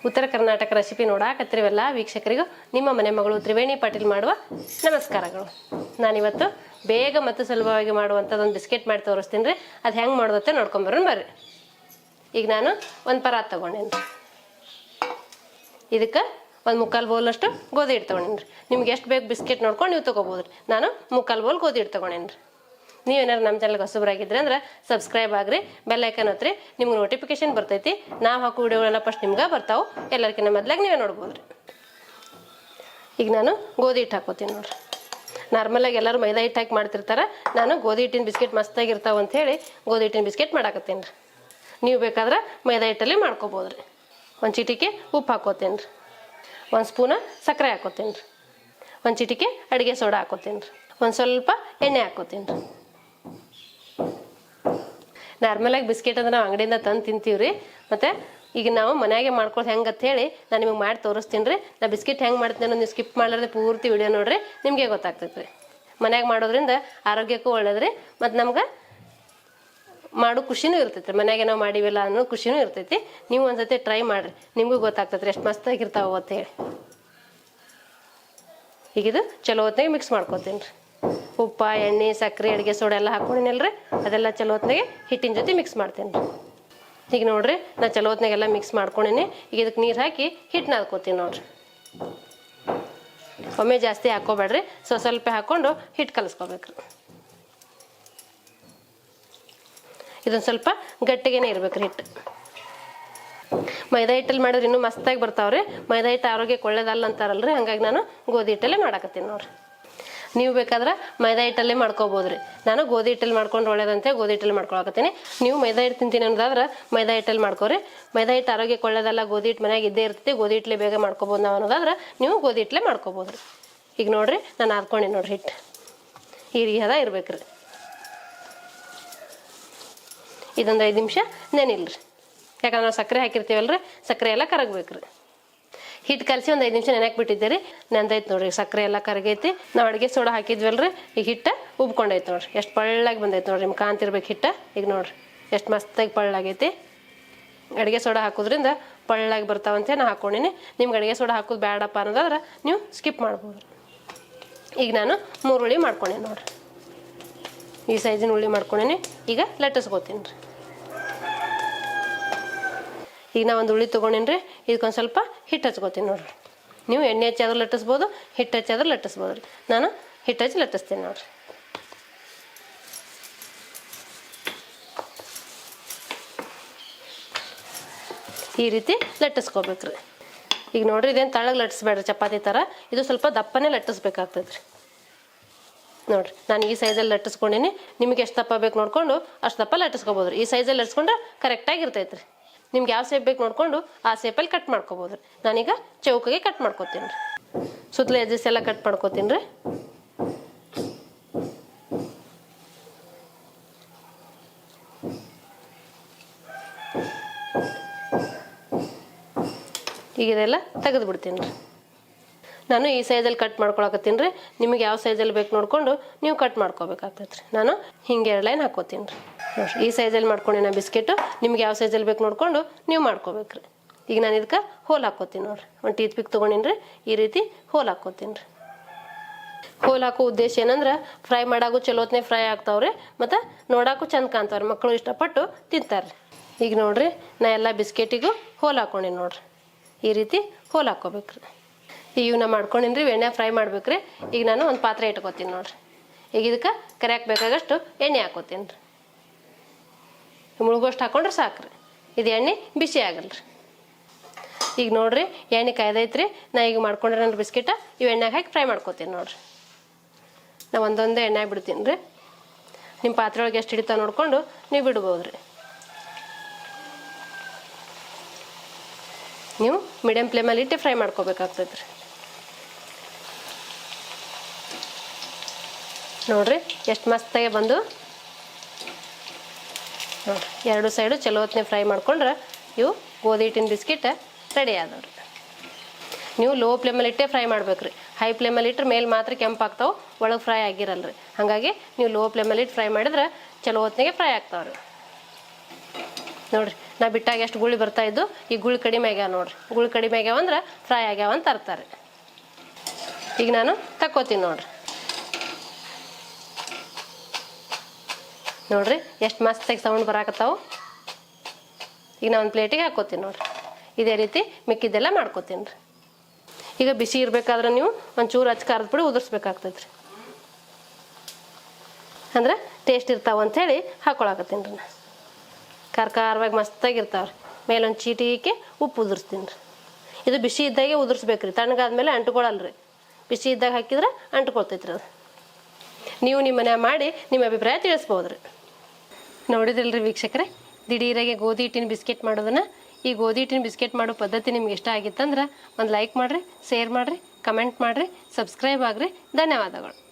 ಉತ್ತರ ಕರ್ನಾಟಕ ರೆಸಿಪಿ ನೋಡಾಕತ್ತಿರವೆಲ್ಲ ವೀಕ್ಷಕರಿಗೂ ನಿಮ್ಮ ಮನೆ ಮಗಳು ತ್ರಿವೇಣಿ ಪಾಟೀಲ್ ಮಾಡುವ ನಮಸ್ಕಾರಗಳು. ನಾನಿವತ್ತು ಬೇಗ ಮತ್ತು ಸುಲಭವಾಗಿ ಮಾಡುವಂಥದ್ದೊಂದು ಬಿಸ್ಕೆಟ್ ಮಾಡಿ ತೋರಿಸ್ತೀನಿ ರೀ. ಅದು ಹೆಂಗೆ ಮಾಡೋದತ್ತೆ ನೋಡ್ಕೊಂಬರೋಣ ಬರ್ರಿ. ಈಗ ನಾನು ಒಂದು ಪರಾತ್ ತೊಗೊಂಡೇನಿ. ಇದಕ್ಕೆ ಒಂದು ಮುಕ್ಕಾಲು ಬೌಲಷ್ಟು ಗೋಧಿ ಹಿಟ್ಟು ತೊಗೊಂಡೇನಿ ರೀ. ನಿಮ್ಗೆ ಎಷ್ಟು ಬೇಕು ಬಿಸ್ಕೆಟ್ ನೋಡ್ಕೊಂಡು ನೀವು ತೊಗೋಬೋದು ರೀ. ನಾನು ಮುಕ್ಕಾಲು ಬೌಲ್ ಗೋಧಿ ಹಿಟ್ಟು ತೊಗೊಂಡೇನಿ ರೀ. ನೀವೇನಾರು ನಮ್ಮ ಚಾನಲ್ಗೆ ಹೊಸಬರಾಗಿದ್ರೆ ಅಂದ್ರೆ ಸಬ್ಸ್ಕ್ರೈಬ್ ಆಗ್ರಿ, ಬೆಲ್ ಐಕನ್ ಒತ್ತಿರಿ, ನಿಮ್ಗೆ ನೋಟಿಫಿಕೇಶನ್ ಬರ್ತೈತಿ. ನಾವು ಹಾಕೋ ವಿಡಿಯೋಗಳೆಲ್ಲ ಫಸ್ಟ್ ನಿಮ್ಗೆ ಬರ್ತಾವೆ. ಎಲ್ಲರಿಗಿಂತ ಮೊದಲಾಗಿ ನೀವೇ ನೋಡ್ಬೋದು ರೀ. ಈಗ ನಾನು ಗೋಧಿ ಹಿಟ್ಟು ಹಾಕೋತೀನಿ ನೋಡ್ರಿ. ನಾರ್ಮಲಾಗಿ ಎಲ್ಲರೂ ಮೈದಾ ಹಿಟ್ಟು ಹಾಕಿ ಮಾಡ್ತಿರ್ತಾರೆ. ನಾನು ಗೋಧಿ ಹಿಟ್ಟಿನ ಬಿಸ್ಕೆಟ್ ಮಸ್ತಾಗಿರ್ತಾವೆ ಅಂಥೇಳಿ ಗೋಧಿ ಹಿಟ್ಟಿನ ಬಿಸ್ಕೆಟ್ ಮಾಡಾಕತ್ತೀನಿ ರೀ. ನೀವು ಬೇಕಾದ್ರೆ ಮೈದಾ ಹಿಟ್ಟಲ್ಲಿ ಮಾಡ್ಕೋಬೋದು ರೀ. ಒಂದು ಚಿಟಿಕೆ ಉಪ್ಪು ಹಾಕೋತೀನಿ ರೀ. ಒಂದು ಸ್ಪೂನ ಸಕ್ಕರೆ ಹಾಕೋತೀನಿ ರೀ. ಒಂದು ಚಿಟಿಕೆ ಅಡುಗೆ ಸೋಡಾ ಹಾಕೋತೀನಿ ರೀ. ಒಂದು ಸ್ವಲ್ಪ ಎಣ್ಣೆ ಹಾಕೋತೀನಿ ರೀ. ನಾರ್ಮಲಾಗಿ ಬಿಸ್ಕೆಟ್ ಅಂದ್ರೆ ನಾವು ಅಂಗಡಿಯಿಂದ ತಂದು ತಿಂತೀವಿ ರೀ. ಮತ್ತು ಈಗ ನಾವು ಮನೆಯಾಗೆ ಮಾಡ್ಕೊಳ್ಳೋದು ಹೆಂಗೆ ಅಂತ ಹೇಳಿ ನಾನು ನಿಮಗೆ ಮಾಡಿ ತೋರಿಸ್ತೀನಿ ರೀ. ನಾ ಬಿಸ್ಕೆಟ್ ಹೆಂಗೆ ಮಾಡ್ತೀನಿ ಅನ್ನೋದು ನೀವು ಸ್ಕಿಪ್ ಮಾಡಲಾರ್ದೆ ಪೂರ್ತಿ ವಿಡಿಯೋ ನೋಡಿರಿ, ನಿಮಗೆ ಗೊತ್ತಾಗ್ತೈತೆ ರೀ. ಮನ್ಯಾಗ ಮಾಡೋದ್ರಿಂದ ಆರೋಗ್ಯಕ್ಕೂ ಒಳ್ಳೇದು ರೀ. ಮತ್ತು ನಮ್ಗೆ ಮಾಡೋ ಖುಷಿನೂ ಇರ್ತೈತೆ ರೀ. ಮನೆಯಾಗೆ ನಾವು ಮಾಡಿವಿಲ್ಲ ಅನ್ನೋ ಖುಷಿನೂ ಇರ್ತೈತಿ. ನೀವು ಒಂದ್ಸತಿ ಟ್ರೈ ಮಾಡಿರಿ, ನಿಮಗೂ ಗೊತ್ತಾಗ್ತೈತೆ ರೀ ಎಷ್ಟು ಮಸ್ತಾಗಿರ್ತಾವೆ ಅಂತೇಳಿ. ಈಗಿದು ಚಲೋ ಹೊತ್ತಿನಾಗ ಮಿಕ್ಸ್ ಮಾಡ್ಕೊತೀನಿ ರೀ. ಉಪ್ಪ, ಎಣ್ಣೆ, ಸಕ್ಕರೆ, ಅಡುಗೆ ಸೋಡಾ ಎಲ್ಲ ಹಾಕ್ಕೊಂಡಿನಲ್ರಿ, ಅದೆಲ್ಲ ಚಲೋ ಹೊತ್ತಿನಾಗೆ ಹಿಟ್ಟಿನ ಜೊತೆ ಮಿಕ್ಸ್ ಮಾಡ್ತೀನಿ ರೀ. ಈಗ ನೋಡಿರಿ, ನಾನು ಚಲೋ ಹೊತ್ತಿನಾಗೆಲ್ಲ ಮಿಕ್ಸ್ ಮಾಡ್ಕೊಂಡಿನಿ. ಈಗ ಇದಕ್ಕೆ ನೀರು ಹಾಕಿ ಹಿಟ್ಟು ನಾದ್ಕೋತೀನಿ ನೋಡಿರಿ. ಒಮ್ಮೆ ಜಾಸ್ತಿ ಹಾಕ್ಕೋಬೇಡ್ರಿ, ಸ್ವಲ್ಪ ಹಾಕ್ಕೊಂಡು ಹಿಟ್ಟು ಕಲಿಸ್ಕೋಬೇಕ್ರಿ. ಇದೊಂದು ಸ್ವಲ್ಪ ಗಟ್ಟಿಗೆನೇ ಇರ್ಬೇಕ್ರಿ ಹಿಟ್ಟು. ಮೈದಾ ಹಿಟ್ಟಲ್ಲಿ ಮಾಡಿದ್ರೆ ಇನ್ನೂ ಮಸ್ತಾಗಿ ಬರ್ತಾವ್ರಿ. ಮೈದಾ ಹಿಟ್ಟು ಆರೋಗ್ಯಕ್ಕೆ ಒಳ್ಳೇದಲ್ಲ ಅಂತಾರಲ್ರಿ, ಹಾಗಾಗಿ ನಾನು ಗೋಧಿ ಹಿಟ್ಟಲ್ಲೇ ಮಾಡಾಕತ್ತೀನಿ ನೋಡಿರಿ. ನೀವು ಬೇಕಾದ್ರೆ ಮೈದಾ ಹಿಟ್ಟಲ್ಲೇ ಮಾಡ್ಕೋಬೋದು ರೀ. ನಾನು ಗೋಧಿ ಹಿಟ್ಟಲ್ಲಿ ಮಾಡ್ಕೊಂಡು ಒಳ್ಳೇದಂತೆ ಗೋಧಿ ಹಿಟ್ಟಲ್ಲಿ ಮಾಡ್ಕೊಳಕತ್ತೀನಿ. ನೀವು ಮೈದಾ ಹಿಟ್ಟು ತಿಂತೀನಿ ಅನ್ನೋದಾದ್ರೆ ಮೈದಾ ಹಿಟ್ಟಲ್ಲಿ ಮಾಡ್ಕೋರಿ. ಮೈದಾ ಹಿಟ್ಟು ಆರೋಗ್ಯಕ್ಕೆ ಒಳ್ಳೇದಲ್ಲ, ಗೋಧಿ ಹಿಟ್ಟು ಮನೆಯಾಗ ಇದ್ದೇ ಇರ್ತೈತಿ, ಗೋಧಿ ಹಿಟ್ಟಲೆ ಬೇಗ ಮಾಡ್ಕೋಬೋದು ನಾವು ಅನ್ನೋದಾದ್ರೆ ನೀವು ಗೋಧಿ ಹಿಟ್ಟಲೆ ಮಾಡ್ಕೋಬೋದು ರೀ. ಈಗ ನೋಡಿರಿ, ನಾನು ಹಾಕ್ಕೊಂಡು ನೋಡಿರಿ ಹಿಟ್ಟು ಈ ರೀತಿ ಇರ್ಬೇಕು ರೀ. ಇದೊಂದು 5 ನಿಮಿಷ ನೆನಿಲ್ರಿ. ಯಾಕಂದ್ರೆ ನಾವು ಸಕ್ಕರೆ ಹಾಕಿರ್ತೀವಲ್ರಿ, ಸಕ್ಕರೆ ಎಲ್ಲ ಕರಗಬೇಕು ರೀ. ಹಿಟ್ಟು ಕಲಸಿ ಒಂದು 5 ನಿಮಿಷ ನೆನಕ್ಕೆ ಬಿಟ್ಟಿದ್ದೆ ರೀ. ನೆಂದೈತೆ ನೋಡಿರಿ, ಸಕ್ಕರೆ ಎಲ್ಲ ಕರಗೈತಿ. ನಾವು ಅಡುಗೆ ಸೋಡಾ ಹಾಕಿದ್ವಲ್ರಿ, ಈಗ ಹಿಟ್ಟು ಉಬ್ಕೊಂಡೈತೆ ನೋಡಿರಿ. ಎಷ್ಟು ಪಳ್ಳಾಗಿ ಬಂದೈತೆ ನೋಡಿರಿ, ನಿಮ್ಗೆ ಕಾಂತಿರ್ಬೇಕು ಹಿಟ್ಟು. ಈಗ ನೋಡಿರಿ ಎಷ್ಟು ಮಸ್ತಾಗಿ ಪಳ್ಳಾಗೈತಿ. ಅಡುಗೆ ಸೋಡಾ ಹಾಕೋದ್ರಿಂದ ಪಳ್ಳಾಗಿ ಬರ್ತಾವಂತೆ ನಾನು ಹಾಕ್ಕೊಂಡಿನಿ. ನಿಮ್ಗೆ ಅಡುಗೆ ಸೋಡಾ ಹಾಕೋದು ಬೇಡಪ್ಪ ಅನ್ನೋದಾದ್ರೆ ನೀವು ಸ್ಕಿಪ್ ಮಾಡ್ಬೋದು. ಈಗ ನಾನು 3 ಉಳ್ಳಿ ಮಾಡ್ಕೊಂಡೇನಿ ನೋಡಿರಿ. ಈ ಸೈಜಿನ ಉಳ್ಳಿ ಮಾಡ್ಕೊಂಡೇನಿ. ಈಗ ಲಟ್ಟಿಸ್ಕೋತೀನಿ ರೀ. ಈಗ ನಾ ಒಂದು ಉಳ್ಳಿ ತೊಗೊಂಡೇನಿ ರೀ. ಇದಕ್ಕೊಂದು ಸ್ವಲ್ಪ ಹಿಟ್ಟು ಹಚ್ಕೋತೀನಿ ನೋಡಿರಿ. ನೀವು ಎಣ್ಣೆ ಹಚ್ಚಾದ್ರೂ ಲಟ್ಟಿಸ್ಬೋದು, ಹಿಟ್ಟು ಹಚ್ಚಾದ್ರೂ ಲಟ್ಟಿಸ್ಬೋದು ರೀ. ನಾನು ಹಿಟ್ಟು ಹಚ್ಚಿ ಲಟ್ಟಿಸ್ತೀನಿ ನೋಡಿರಿ. ಈ ರೀತಿ ಲಟ್ಟಿಸ್ಕೋಬೇಕ್ರಿ. ಈಗ ನೋಡಿರಿ, ಇದೇನು ತಳಗೆ ಲಟ್ಟಿಸ್ಬೇಡ್ರಿ ಚಪಾತಿ ಥರ. ಇದು ಸ್ವಲ್ಪ ದಪ್ಪನೇ ಲಟ್ಟಿಸ್ಬೇಕಾಗ್ತದೆ ರೀ. ನೋಡಿರಿ, ನಾನು ಈ ಸೈಜಲ್ಲಿ ಲಟ್ಟಿಸ್ಕೊಂಡೀನಿ. ನಿಮಗೆ ಎಷ್ಟು ದಪ್ಪ ಬೇಕು ನೋಡಿಕೊಂಡು ಅಷ್ಟು ದಪ್ಪ ಲಟ್ಟಿಸ್ಕೋಬೋದು ರೀ. ಈ ಸೈಜಲ್ಲಿ ಲಟ್ಟಿಸ್ಕೊಂಡ್ರೆ ಕರೆಕ್ಟಾಗಿ ಇರ್ತೈತೆ ರೀ. ನಿಮ್ಗೆ ಯಾವ ಸೇಪ್ ಬೇಕು ನೋಡಿಕೊಂಡು ಆ ಸೇಪಲ್ಲಿ ಕಟ್ ಮಾಡ್ಕೋಬೋದು ರೀ. ನಾನೀಗ ಚೌಕಿಗೆ ಕಟ್ ಮಾಡ್ಕೋತೀನಿ ರೀ. ಸುತ್ತಲೂ ಎಜ್ಜಸ್ ಎಲ್ಲ ಕಟ್ ಮಾಡ್ಕೋತೀನಿ ರೀ. ಈಗ ಇದೆಲ್ಲ ತೆಗೆದು ಬಿಡ್ತೀನಿ ರೀ. ನಾನು ಈ ಸೈಜಲ್ಲಿ ಕಟ್ ಮಾಡ್ಕೊಳಕತ್ತೀನಿ ರೀ. ನಿಮಗೆ ಯಾವ ಸೈಜಲ್ಲಿ ಬೇಕು ನೋಡಿಕೊಂಡು ನೀವು ಕಟ್ ಮಾಡ್ಕೋಬೇಕಾಗ್ತೈತೆ ರೀ. ನಾನು ಹಿಂಗೆ 2 ಲೈನ್ ಹಾಕೋತೀನಿ ರೀ. ನೋಡಿರಿ, ಈ ಸೈಜಲ್ಲಿ ಮಾಡ್ಕೊಂಡಿನ ಬಿಸ್ಕೆಟು. ನಿಮ್ಗೆ ಯಾವ ಸೈಜಲ್ಲಿ ಬೇಕು ನೋಡಿಕೊಂಡು ನೀವು ಮಾಡ್ಕೋಬೇಕ್ರಿ. ಈಗ ನಾನು ಇದಕ್ಕೆ ಹೋಲ್ ಹಾಕೋತೀನಿ ನೋಡಿರಿ. ಒಂದು ಟೀತ್ ಪಿಕ್ ತೊಗೊಂಡಿನಿ ರೀ. ಈ ರೀತಿ ಹೋಲ್ ಹಾಕೋತೀನಿ ರೀ. ಹೋಲ್ ಹಾಕೋ ಉದ್ದೇಶ ಏನಂದ್ರೆ ಫ್ರೈ ಮಾಡಾಗೂ ಚಲೋತ್ನೇ ಫ್ರೈ ಆಗ್ತಾವ್ರಿ, ಮತ್ತು ನೋಡೋಕ್ಕೂ ಚಂದ ಕಾಣ್ತಾವ್ರಿ. ಮಕ್ಕಳು ಇಷ್ಟಪಟ್ಟು ತಿಂತಾರೆ. ಈಗ ನೋಡಿರಿ, ನಾ ಎಲ್ಲ ಬಿಸ್ಕೆಟಿಗೂ ಹೋಲ್ ಹಾಕೊಂಡಿನಿ ನೋಡಿರಿ. ಈ ರೀತಿ ಹೋಲ್ ಹಾಕ್ಕೋಬೇಕ್ರಿ. ಈಗ ನಾ ಮಾಡ್ಕೊಂಡಿನಿ ರೀ. ಎಣ್ಣೆ ಫ್ರೈ ಮಾಡ್ಬೇಕ್ರಿ. ಈಗ ನಾನು ಒಂದು ಪಾತ್ರೆ ಇಟ್ಕೋತೀನಿ ನೋಡಿರಿ. ಈಗ ಇದಕ್ಕೆ ಕರಿಯಾಕೆ ಬೇಕಾಗಷ್ಟು ಎಣ್ಣೆ ಹಾಕೋತೀನಿ ರೀ. ಮುಳುಗೋಷ್ಟು ಹಾಕೊಂಡ್ರೆ ಸಾಕ್ರಿ. ಇದು ಎಣ್ಣೆ ಬಿಸಿ ಆಗಲ್ರಿ. ಈಗ ನೋಡಿರಿ, ಎಣ್ಣೆ ಕಾಯ್ದೈತ್ರಿ. ನಾ ಈಗ ಮಾಡ್ಕೊಂಡಿರೋ ಬಿಸ್ಕೆಟ ಇವು ಎಣ್ಣೆಗೆ ಹಾಕಿ ಫ್ರೈ ಮಾಡ್ಕೋತೀನಿ ನೋಡಿರಿ. ನಾ ಒಂದೊಂದೇ ಎಣ್ಣೆ ಬಿಡ್ತೀನಿ ರೀ. ನಿಮ್ಮ ಪಾತ್ರೆ ಒಳಗೆ ಎಷ್ಟು ಹಿಡಿತಾವೆ ನೋಡಿಕೊಂಡು ನೀವು ಬಿಡ್ಬೋದು ರೀ. ನೀವು ಮೀಡಿಯಮ್ ಫ್ಲೇಮಲ್ಲಿ ಇಟ್ಟು ಫ್ರೈ ಮಾಡ್ಕೋಬೇಕಾಗ್ತೈತೆ ರೀ. ನೋಡಿರಿ, ಎಷ್ಟು ಮಸ್ತಾಗೆ ಬಂದು ನೋಡಿರಿ. 2 ಸೈಡು ಚಲೋ ಹೊತ್ತಿನ ಫ್ರೈ ಮಾಡ್ಕೊಂಡ್ರೆ ಇವು ಗೋಧಿ ಹಿಟ್ಟಿನ ಬಿಸ್ಕೆಟ್ ರೆಡಿ ಆದವ್ರಿ. ನೀವು ಲೋ ಫ್ಲೇಮಲ್ಲಿ ಇಟ್ಟೇ ಫ್ರೈ ಮಾಡ್ಬೇಕ್ರಿ. ಹೈ ಫ್ಲೇಮಲ್ಲಿ ಇಟ್ಟರೆ ಮೇಲೆ ಮಾತ್ರ ಕೆಂಪಾಗ್ತಾವೆ, ಒಳಗೆ ಫ್ರೈ ಆಗಿರಲ್ರಿ. ಹಾಗಾಗಿ ನೀವು ಲೋ ಫ್ಲೇಮಲ್ಲಿ ಇಟ್ಟು ಫ್ರೈ ಮಾಡಿದ್ರೆ ಚಲೋ ಹೊತ್ತಿನಾಗೆ ಫ್ರೈ ಆಗ್ತಾವ್ರಿ. ನೋಡಿರಿ, ನಾ ಬಿಟ್ಟಾಗ ಎಷ್ಟು ಗುಳಿ ಬರ್ತಾ ಇದ್ದು ಈ ಗುಳಿ ಕಡಿಮೆ ಆಗ್ಯಾವ ನೋಡ್ರಿ. ಗುಳಿ ಕಡಿಮೆ ಆಗ್ಯಾವ ಅಂದ್ರೆ ಫ್ರೈ ಆಗ್ಯಾವ ಅಂತ ಅರ್ತಾರೆ. ಈಗ ನಾನು ತಕ್ಕೋತೀನಿ ನೋಡ್ರಿ. ನೋಡ್ರಿ ಎಷ್ಟು ಮಸ್ತಾಗಿ ಸೌಂಡ್ ಬರಾಕತ್ತಾವು. ಈಗ ನಾನು ಒಂದು ಪ್ಲೇಟಿಗೆ ಹಾಕ್ಕೋತೀನಿ ನೋಡ್ರಿ. ಇದೇ ರೀತಿ ಮಿಕ್ಕಿದ್ದೆಲ್ಲ ಮಾಡ್ಕೋತೀನಿ ರೀ. ಈಗ ಬಿಸಿ ಇರಬೇಕಾದ್ರೆ ನೀವು ಒಂಚೂರು ಹಚ್ಚ ಖಾರದ ಪುಡಿ ಉದುರಿಸ್ಬೇಕಾಗ್ತೈತೆ ರೀ. ಅಂದ್ರೆ ಟೇಸ್ಟ್ ಇರ್ತಾವ ಅಂಥೇಳಿ ಹಾಕ್ಕೊಳಕತ್ತೀನಿ ರೀ. ನಾನು ಖಾರವಾಗಿ ಮಸ್ತಾಗಿರ್ತಾವ್ರಿ. ಮೇಲೊಂದು ಚೀಟಿಗೆ ಉಪ್ಪು ಉದುರಿಸ್ತೀನಿ ರೀ. ಇದು ಬಿಸಿ ಇದ್ದಾಗೆ ಉದುರಿಸ್ಬೇಕ್ರಿ, ತಣ್ಣಗಾದ್ಮೇಲೆ ಅಂಟ್ಕೊಳಲ್ರಿ. ಬಿಸಿ ಇದ್ದಾಗ ಹಾಕಿದ್ರೆ ಅಂಟ್ಕೊಳ್ತೈತ್ರಿ ಅದು. ನೀವು ನಿಮ್ಮ ಮನ್ಯಾಗ ಮಾಡಿ ನಿಮ್ಮ ಅಭಿಪ್ರಾಯ ತಿಳಿಸ್ಬೋದ್ರಿ. ನೋಡಿದ್ರಲ್ರಿ ವೀಕ್ಷಕರೇ, ದಿಢೀರಾಗೆ ಗೋಧಿ ಹಿಟ್ಟಿನ ಬಿಸ್ಕೆಟ್ ಮಾಡೋದನ್ನ. ಈ ಗೋಧಿ ಹಿಟ್ಟಿನ ಬಿಸ್ಕೆಟ್ ಮಾಡೋ ಪದ್ಧತಿ ನಿಮ್ಗೆ ಇಷ್ಟ ಆಗಿತ್ತಂದ್ರೆ ಒಂದು ಲೈಕ್ ಮಾಡಿರಿ, ಶೇರ್ ಮಾಡಿರಿ, ಕಮೆಂಟ್ ಮಾಡಿರಿ, ಸಬ್ಸ್ಕ್ರೈಬ್ ಆಗಿರಿ. ಧನ್ಯವಾದಗಳು.